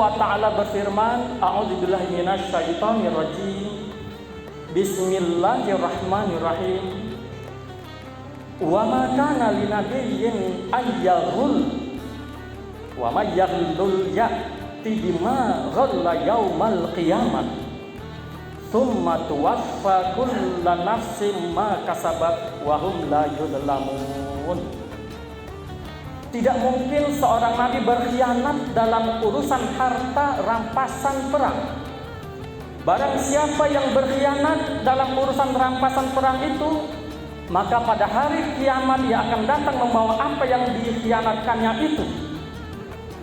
wa ta'ala berfirman, a'udzubillahi minasyaitonirrajim. Bismillahirrahmanirrahim. Wa ma kana linabiyyin ayyaghul wa may yaghlul ya'ti bima ghalla yaumal qiyamah thumma tuwaffa kullu nafsin ma kasabat wa hum la yudlamun. Tidak mungkin seorang nabi berkhianat dalam urusan harta rampasan perang. Barang siapa yang berkhianat dalam urusan rampasan perang itu, maka pada hari kiamat ia akan datang membawa apa yang dikhianatkannya itu.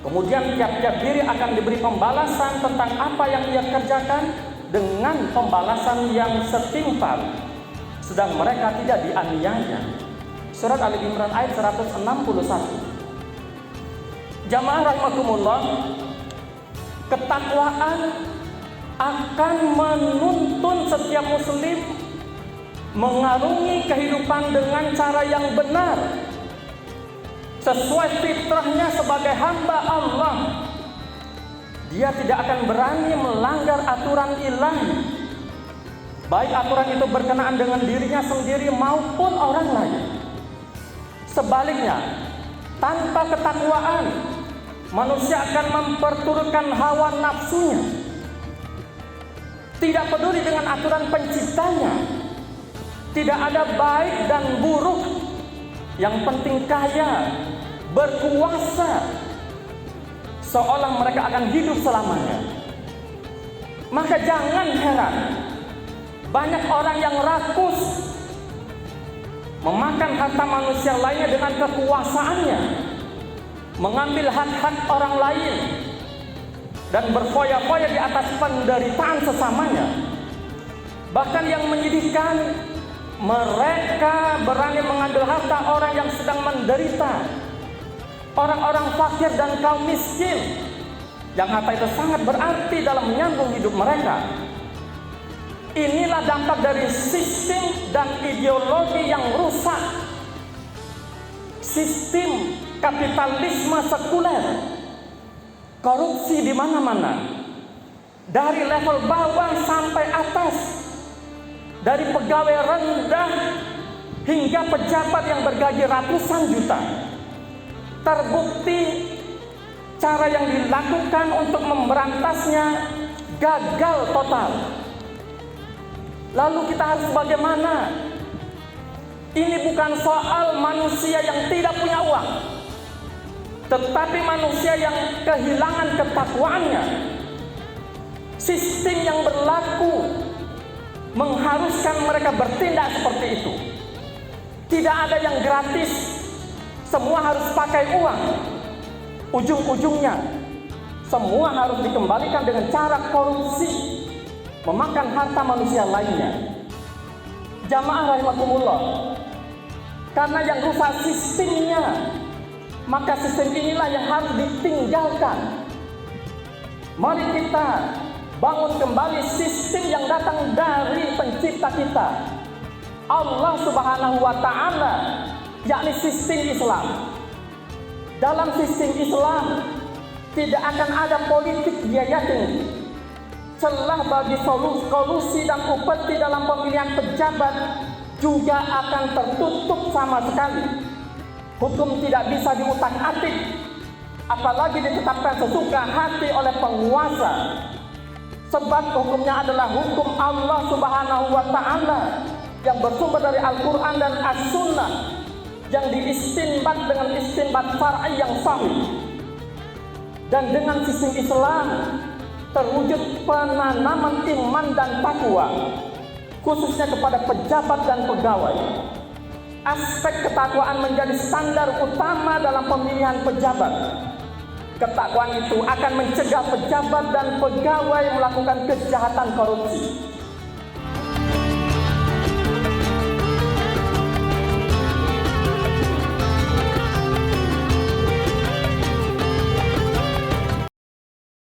Kemudian tiap-tiap diri akan diberi pembalasan tentang apa yang ia kerjakan dengan pembalasan yang setimpal, sedang mereka tidak dianiaya. Surat Ali Imran ayat 161. Jamaah rahimakumullah, ketakwaan akan menuntun setiap muslim mengarungi kehidupan dengan cara yang benar, sesuai fitrahnya sebagai hamba Allah. Dia tidak akan berani melanggar aturan ilahi, baik aturan itu berkenaan dengan dirinya sendiri maupun orang lain. Sebaliknya, tanpa ketakwaan, manusia akan memperturutkan hawa nafsunya, tidak peduli dengan aturan penciptanya. Tidak ada baik dan buruk, yang penting kaya, berkuasa, seolah mereka akan hidup selamanya. Maka jangan heran banyak orang yang rakus memakan harta manusia lainnya dengan kekuasaannya, mengambil hak-hak orang lain, dan berfoya-foya di atas penderitaan sesamanya. Bahkan yang menyedihkan, mereka berani mengambil harta orang yang sedang menderita, orang-orang fakir dan kaum miskin, yang harta itu sangat berarti dalam menyambung hidup mereka. Inilah dampak dari sistem dan ideologi yang rusak, sistem kapitalisme sekuler, korupsi di mana-mana, dari level bawah sampai atas, dari pegawai rendah hingga pejabat yang bergaji ratusan juta. Terbukti cara yang dilakukan untuk memberantasnya gagal total. Lalu kita harus bagaimana? Ini bukan soal manusia yang tidak punya uang, tetapi manusia yang kehilangan ketakwaannya. Sistem yang berlaku mengharuskan mereka bertindak seperti itu. Tidak ada yang gratis, semua harus pakai uang. Ujung-ujungnya semua harus dikembalikan dengan cara korupsi, memakan harta manusia lainnya. Jamaah rahimakumullah, karena yang rusak sistemnya, maka sistem inilah yang harus ditinggalkan. Mari kita bangun kembali sistem yang datang dari pencipta kita, Allah Subhanahu wa ta'ala, yakni sistem Islam. Dalam sistem Islam tidak akan ada politik biaya tinggi. Celah bagi kolusi dan upeti dalam pemilihan pejabat juga akan tertutup sama sekali. Hukum tidak bisa diutak-atik, apalagi ditetapkan sesuka hati oleh penguasa. Sebab hukumnya adalah hukum Allah Subhanahu wa ta'ala yang bersumber dari Al-Quran dan As-Sunnah, yang diistinbat dengan istinbat far'i yang sahih. Dan dengan sistem Islam terwujud penanaman iman dan takwa, khususnya kepada pejabat dan pegawai. Aspek ketakwaan menjadi standar utama dalam pemilihan pejabat. Ketakwaan itu akan mencegah pejabat dan pegawai melakukan kejahatan korupsi.